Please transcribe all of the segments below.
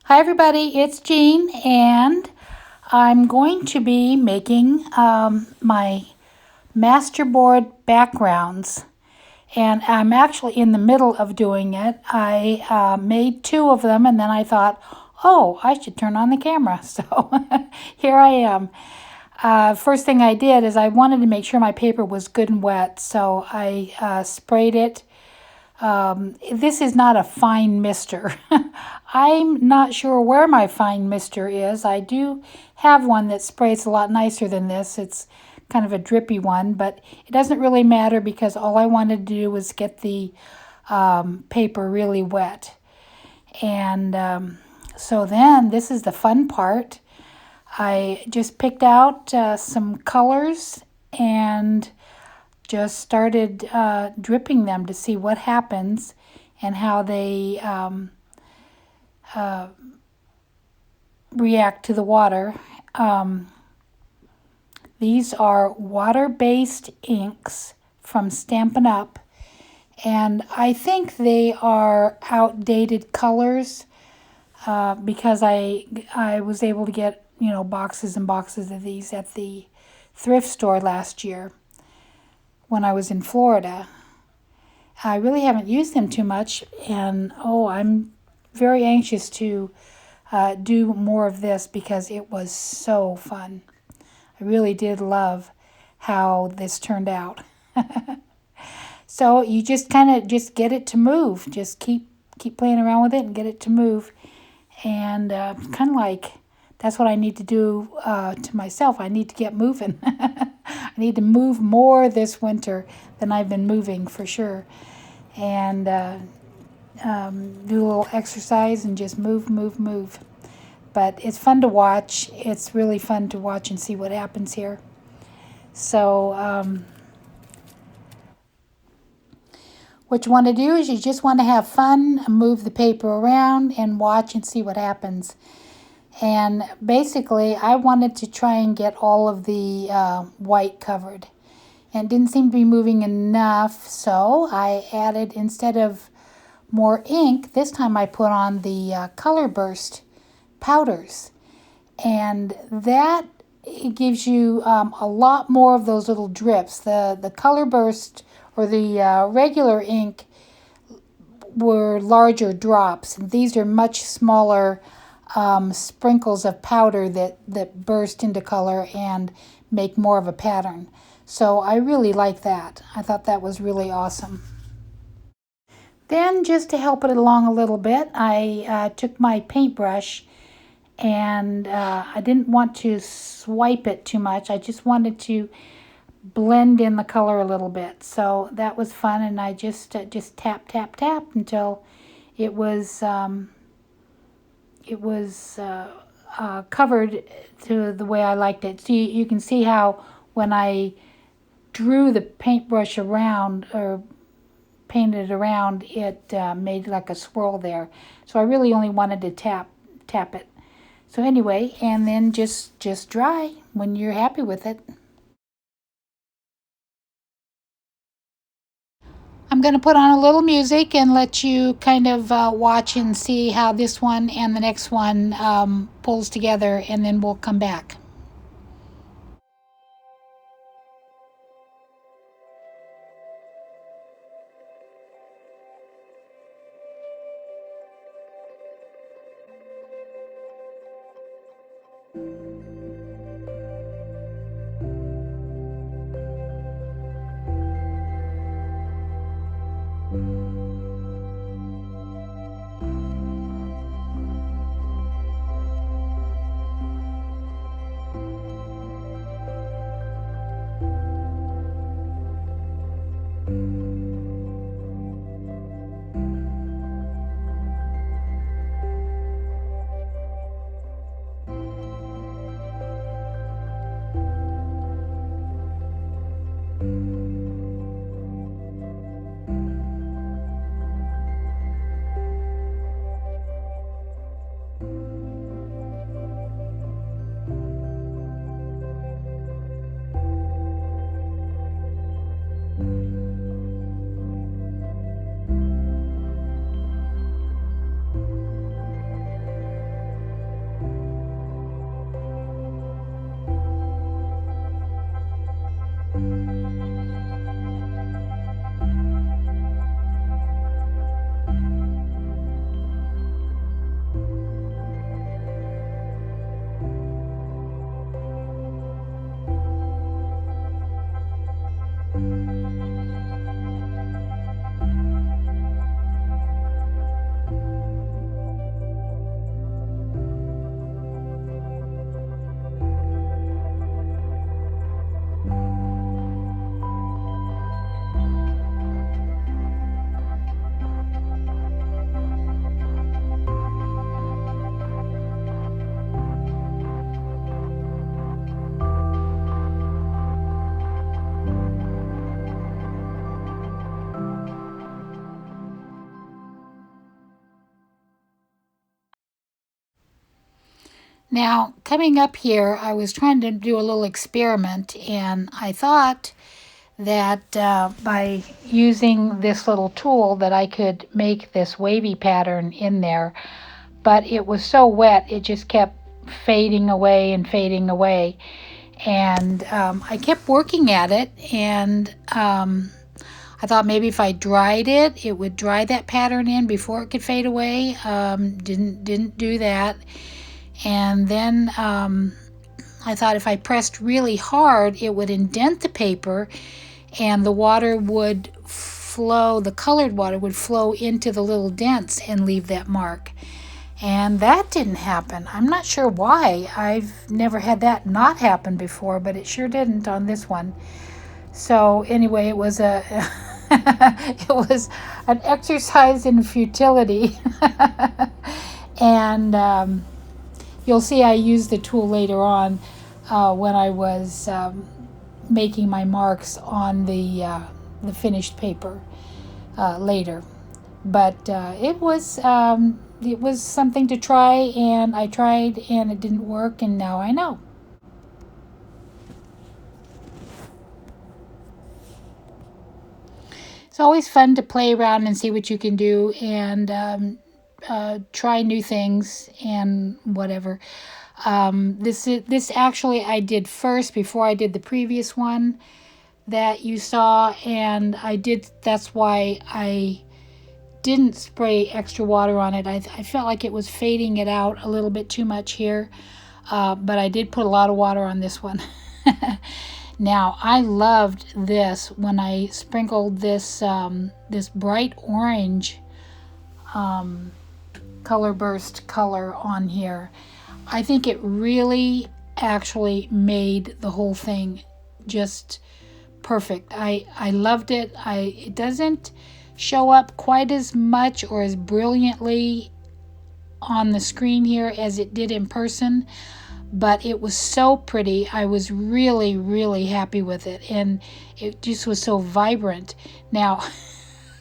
Hi everybody, it's Jeanne and I'm going to be making my masterboard backgrounds, and I'm actually in the middle of doing it. I made two of them and then I thought, oh, I should turn on the camera. So here I am. First thing I did is I wanted to make sure my paper was good and wet, so I sprayed it. This is not a fine mister. I'm not sure where my fine mister is. I do have one that sprays a lot nicer than this. It's kind of a drippy one, but it doesn't really matter because all I wanted to do was get the paper really wet. And so then this is the fun part. I just picked out some colors and just started dripping them to see what happens and how they react to the water. These are water-based inks from Stampin' Up, and I think they are outdated colors because I was able to get, boxes and boxes of these at the thrift store last year when I was in Florida. I really haven't used them too much, and I'm very anxious to do more of this because it was so fun. I really did love how this turned out. So you just kind of just get it to move. Just keep playing around with it and get it to move. And kind of like that's what I need to do to myself. I need to get moving. I need to move more this winter than I've been moving for sure. And do a little exercise and just move. But it's fun to watch. It's really fun to watch and see what happens here. So what you want to do is you just want to have fun, move the paper around, and watch and see what happens. And basically, I wanted to try and get all of the white covered. And it didn't seem to be moving enough, so I added, instead of more ink, this time I put on the Color Burst powders. And that it gives you a lot more of those little drips. The Color Burst or the regular ink were larger drops. And these are much smaller sprinkles of powder that burst into color and make more of a pattern. So I really like that. I thought that was really awesome. Then, just to help it along a little bit, I took my paintbrush and I didn't want to swipe it too much. I just wanted to blend in the color a little bit. So that was fun, and I just tap until it was covered to the way I liked it. So you can see how when I drew the paintbrush around or painted around, it made like a swirl there. So I really only wanted to tap it. So anyway, and then just dry when you're happy with it. I'm going to put on a little music and let you kind of watch and see how this one and the next one pulls together, and then we'll come back. Now, coming up here, I was trying to do a little experiment, and I thought that by using this little tool that I could make this wavy pattern in there, but it was so wet, it just kept fading away and fading away. And I kept working at it, and I thought maybe if I dried it, it would dry that pattern in before it could fade away. Didn't do that. And then I thought if I pressed really hard, it would indent the paper, and the water would flow, the colored water would flow into the little dents and leave that mark. And that didn't happen. I'm not sure why. I've never had that not happen before, but it sure didn't on this one. So anyway, it was a it was an exercise in futility. And you'll see I used the tool later on when I was making my marks on the finished paper later. But it was something to try, and I tried, and it didn't work, and now I know. It's always fun to play around and see what you can do, and try new things and whatever. This actually I did first before I did the previous one that you saw, and that's why I didn't spray extra water on it. I felt like it was fading it out a little bit too much here, but I did put a lot of water on this one. Now, I loved this when I sprinkled this this bright orange color burst color on here. I think it really actually made the whole thing just perfect. I loved it. It doesn't show up quite as much or as brilliantly on the screen here as it did in person, but it was so pretty. I was really, really happy with it, and it just was so vibrant. Now,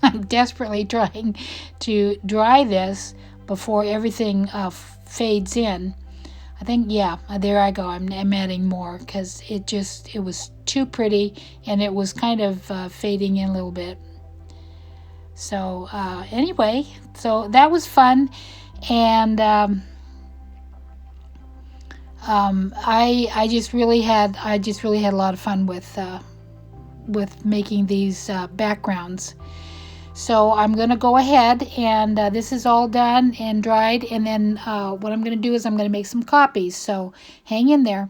I'm desperately trying to dry this before everything fades in. I think, yeah, there I go. I'm adding more because it was too pretty, and it was kind of fading in a little bit. So anyway, so that was fun, and I just really had a lot of fun with making these backgrounds. So I'm going to go ahead, and this is all done and dried, and then what I'm going to do is I'm going to make some copies. So hang in there.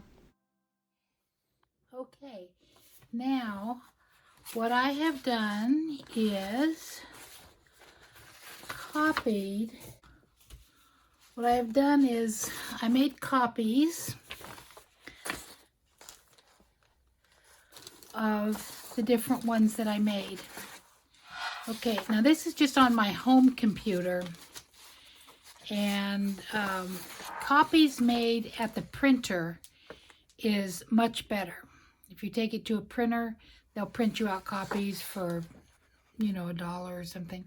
Okay, now what I have done is copied. What I've done is I made copies of the different ones that I made. Okay, now this is just on my home computer, and copies made at the printer is much better. If you take it to a printer, they'll print you out copies for, $1 or something,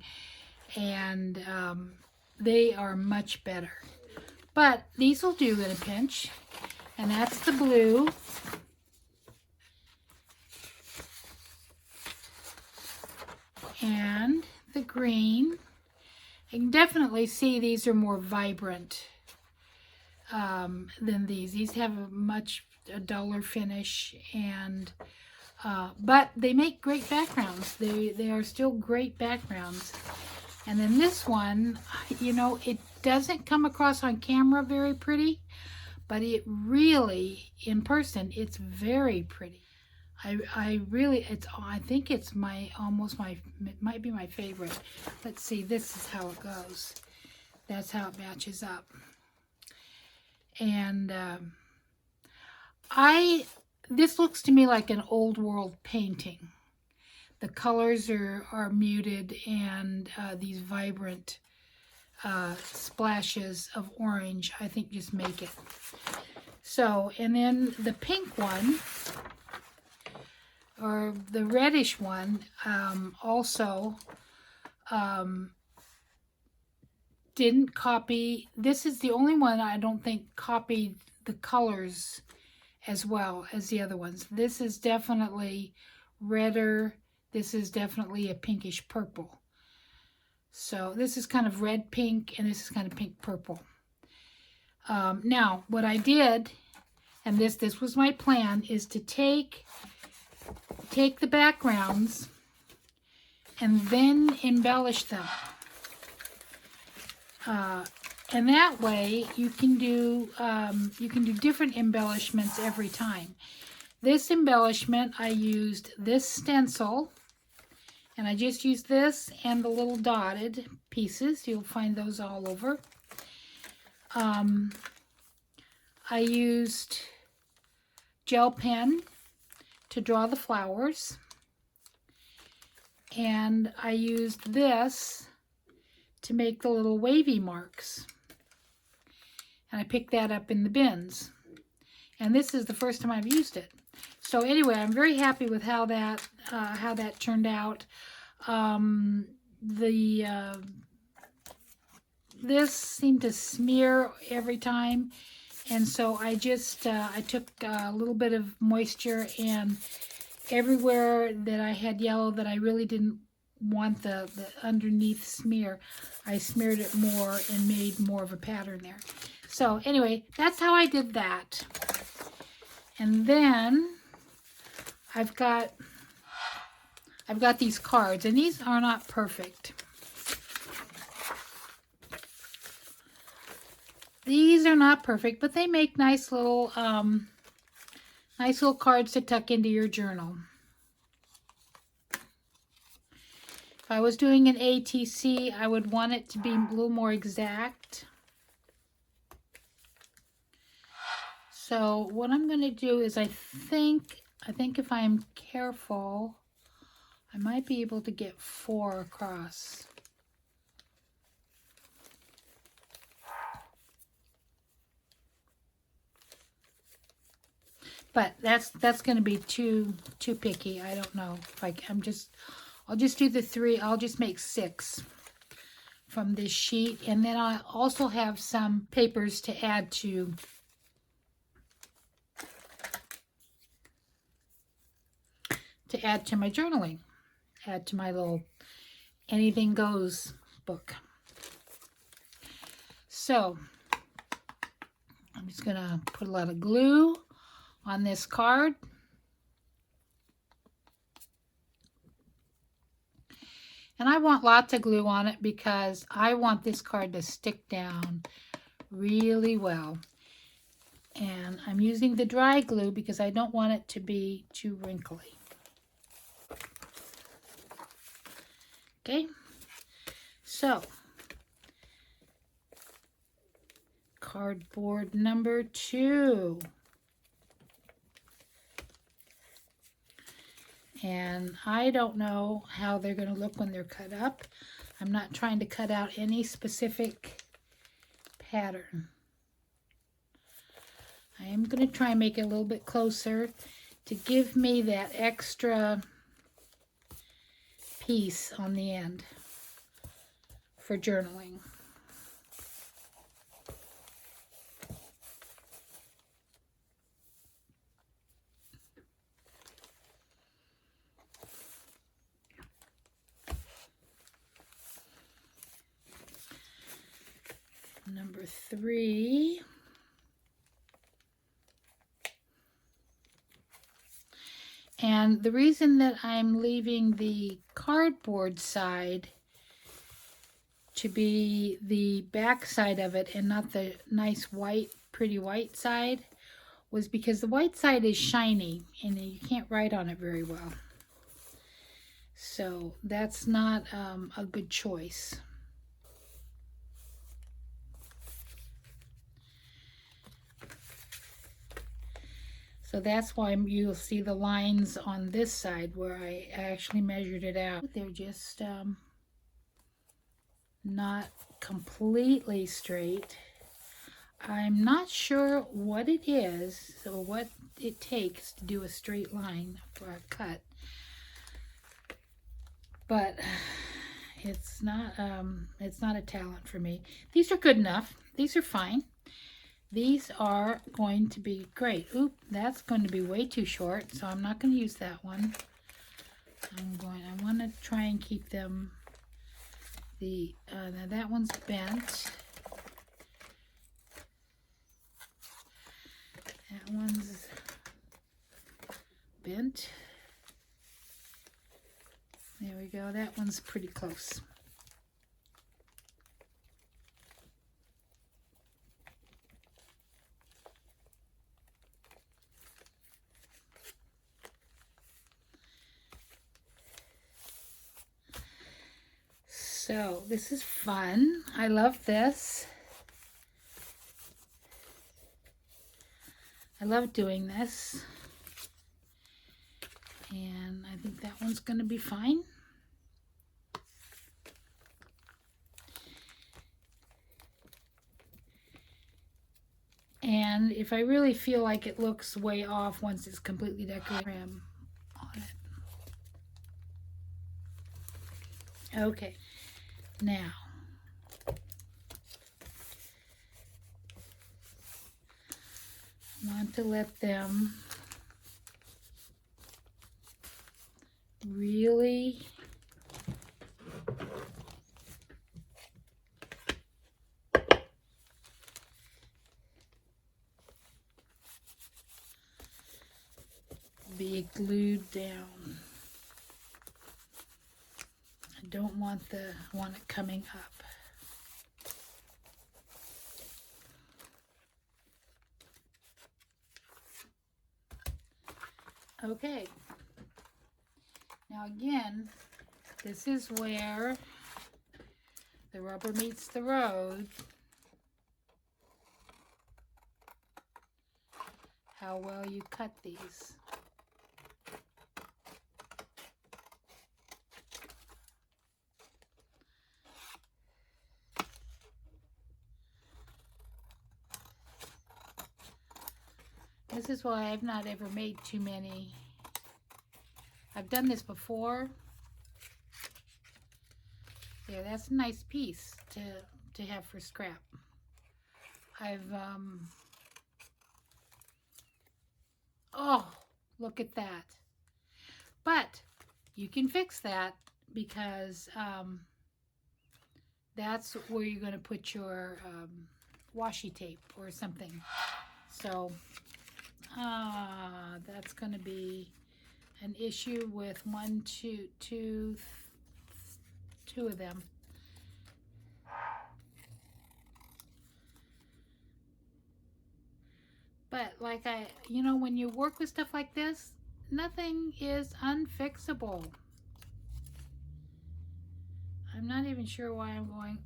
and they are much better. But these will do in a pinch, and that's the blue. And the green. You can definitely see these are more vibrant than these. These have a duller finish, and but they make great backgrounds. They are still great backgrounds. And then this one, it doesn't come across on camera very pretty, but it really, in person, it's very pretty. I think it's it might be my favorite. Let's see, this is how it goes. That's how it matches up. And this looks to me like an old world painting. The colors are muted, and these vibrant splashes of orange, I think, just make it. So, and then the pink one, or the reddish one, also didn't copy. This is the only one I don't think copied the colors as well as the other ones. This is definitely redder. This is definitely a pinkish purple. So this is kind of red pink, and this is kind of pink purple. Now, what I did, and this was my plan, is to take the backgrounds and then embellish them. And that way you can do different embellishments every time. This embellishment, I used this stencil, and I just used this and the little dotted pieces. You'll find those all over. I used gel pen to draw the flowers, and I used this to make the little wavy marks, and I picked that up in the bins, and this is the first time I've used it. So anyway, I'm very happy with how that turned out. This seemed to smear every time, and so I just I took a little bit of moisture, and everywhere that I had yellow that I really didn't want the underneath smear, I smeared it more and made more of a pattern there. So anyway, that's how I did that. And then I've got these cards, and these are not perfect. These are not perfect, but they make nice little cards to tuck into your journal. If I was doing an ATC, I would want it to be a little more exact. So what I'm going to do is I think if I'm careful, I might be able to get 4 across. But that's going to be too picky. I don't know if I'll just do the 3. I'll just make 6 from this sheet, and then I also have some papers to add to my journaling, add to my little anything goes book. So I'm just gonna put a lot of glue on this card. And I want lots of glue on it because I want this card to stick down really well. And I'm using the dry glue because I don't want it to be too wrinkly. Okay, so cardboard number 2. And I don't know how they're going to look when they're cut up. I'm not trying to cut out any specific pattern. I am going to try and make it a little bit closer to give me that extra piece on the end for journaling. Number 3. And the reason that I'm leaving the cardboard side to be the back side of it and not the nice white, pretty white side was because the white side is shiny and you can't write on it very well. So that's not a good choice. So that's why you'll see the lines on this side where I actually measured it out. They're just not completely straight. I'm not sure what it is or what it takes to do a straight line for a cut. But It's not a talent for me. These are good enough. These are fine. These are going to be great. Oop, that's going to be way too short, so I'm not going to use that one. I want to try and keep them, now that one's bent. That one's bent. There we go. That one's pretty close. So this is fun. I love this. I love doing this. And I think that one's going to be fine. And if I really feel like it looks way off once it's completely decorated, trim on it. Okay, now I want to let them really be glued down. I don't want it coming up. Okay. Now again, this is where the rubber meets the road. How well you cut these. This is why I've not ever made too many. I've done this before. Yeah, that's a nice piece to have for scrap. Oh, look at that. But you can fix that because that's where you're going to put your washi tape or something. So that's going to be an issue with two of them. But like when you work with stuff like this, nothing is unfixable. I'm not even sure why I'm going,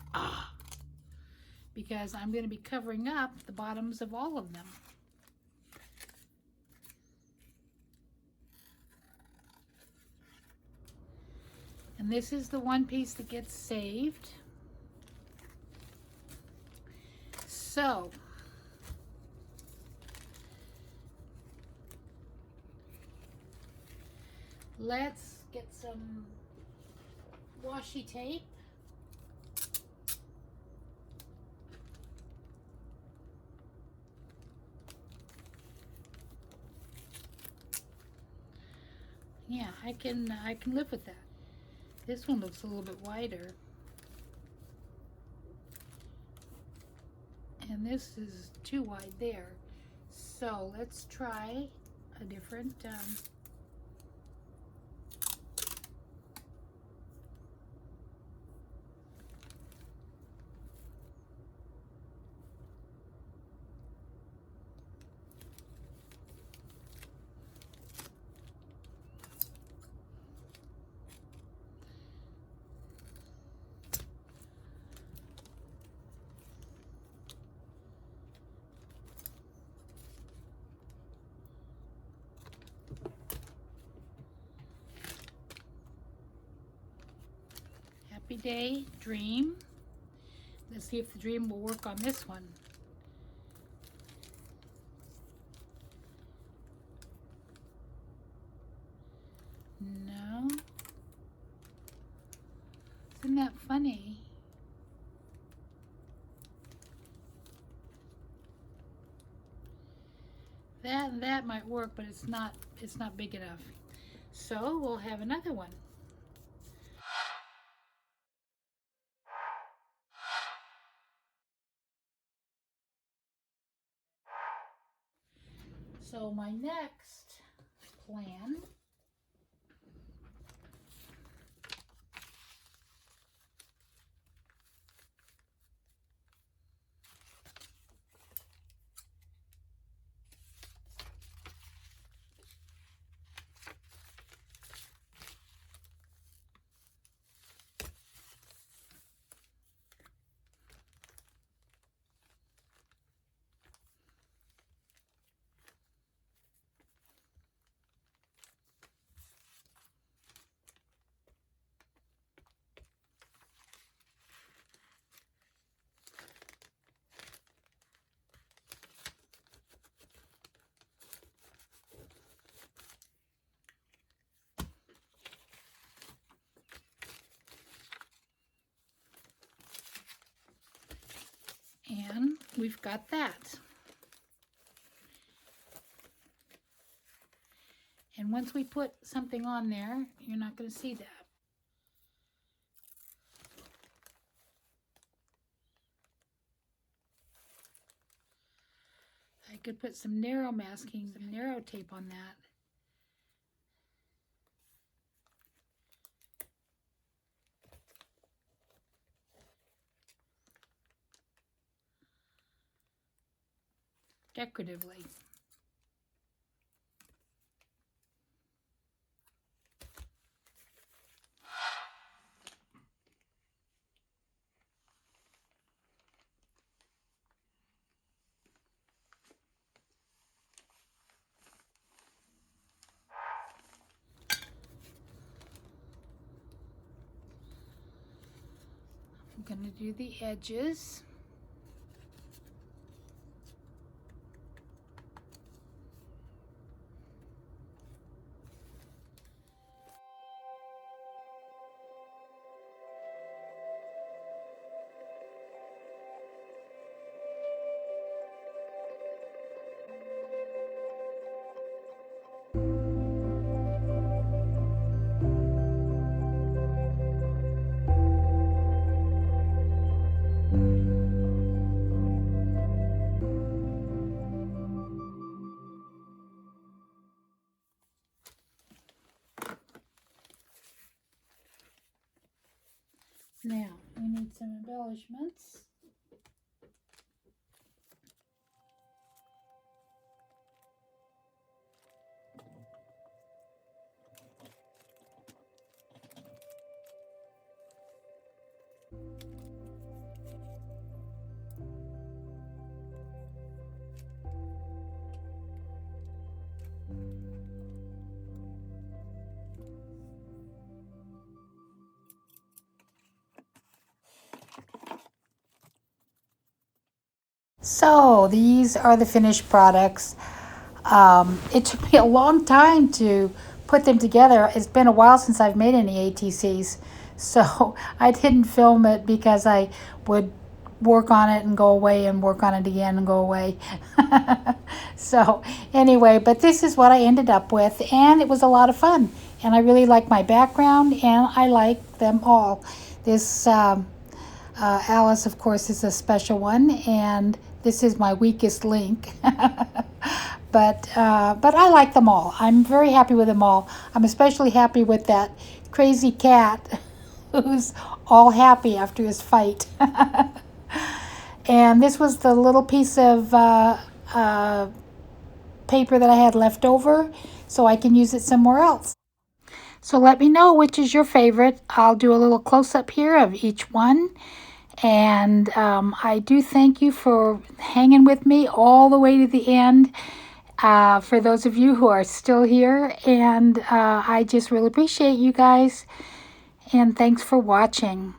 because I'm going to be covering up the bottoms of all of them. And this is the one piece that gets saved. So, let's get some washi tape. Yeah, I can live with that. This one looks a little bit wider. And this is too wide there. So let's try a different Happy Day Dream. Let's see if the dream will work on this one. No. Isn't that That might work, but it's not big enough. So we'll have another one. So my next plan and we've got that. And once we put something on there, you're not going to see that. I could put some narrow masking, some narrow tape on that. Decoratively. I'm going to do the edges. Now, we need some embellishments. So these are the finished products. It took me a long time to put them together. It's been a while since I've made any ATCs, so I didn't film it because I would work on it and go away and work on it again and go away. So anyway, but this is what I ended up with, and it was a lot of fun. And I really like my background, and I like them all. This Alice, of course, is a special one, and this is my weakest link. But I like them all. I'm very happy with them all. I'm especially happy with that crazy cat who's all happy after his fight. And this was the little piece of paper that I had left over, so I can use it somewhere else. So let me know which is your favorite. I'll do a little close-up here of each one. And I do thank you for hanging with me all the way to the end, for those of you who are still here. And I just really appreciate you guys. And thanks for watching.